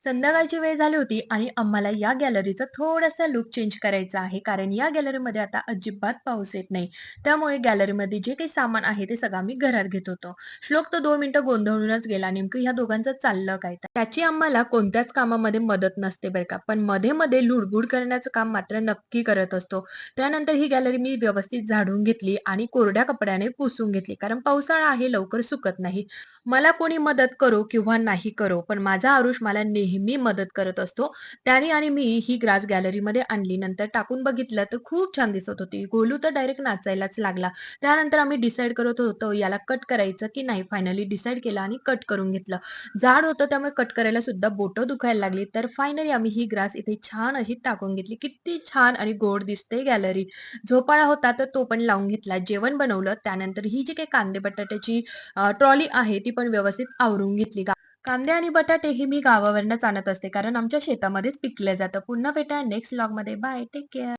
संध्याकाळची वेळ झाली होती आणि आम्हाला या गॅलरीचा थोडासा लूक चेंज करायचा आहे. कारण या गॅलरीमध्ये आता अजिबात पाऊस येत नाही. त्यामुळे गॅलरीमध्ये जे काही सामान आहे ते सगळं आम्ही घरात घेत होतो. श्लोक तर 2 मिनिटं गोंधळूनच गेला. नेमकं ह्या दोघांचं चाललं काय? त्याची आम्हाला कोणत्याच कामामध्ये मदत नसते बरं का. पण मध्ये-मध्ये लुडबुड करण्याचं काम मात्र नक्की करत असतो. त्यानंतर ही गॅलरी मी व्यवस्थित झाडून घेतली आणि कोरड्या कपड्याने पुसून घेतली. कारण पावसाळा आहे, लवकर सुकत नाही. मला कोणी मदत करो किंवा नाही करो, पण माझा आरुष मला नेहमी मदत करत असतो. त्याने आणि मी ही ग्रास गॅलरीमध्ये आणली. नंतर टाकून बघितलं तर खूप छान दिसत होती. गोलू तर डायरेक्ट नाचायलाच लागला. त्यानंतर आम्ही डिसाईड करत होतो याला कट करायचं की नाही. फायनली डिसाईड केलं आणि कट करून घेतलं. जाड होतं त्यामुळे कट करायला सुद्धा बोटं दुखायला लागली. तर फायनली आम्ही ही ग्रास इथे छान अशी टाकून घेतली. किती छान आणि गोड दिसते गॅलरी. झोपाळा होता तर तो पण लावून घेतला. जेवण बनवलं. त्यानंतर ही जी काही कांदे बटाट्याची ट्रॉली आहे ती पण व्यवस्थित आवरून घेतली. कांदे आणि बटाटे हे मी गावावरूनच आणत असते कारण आमच्या शेतामध्येच पिकले जातं. पुन्हा भेटूया नेक्स्ट व्लॉगमध्ये. बाय. Take care.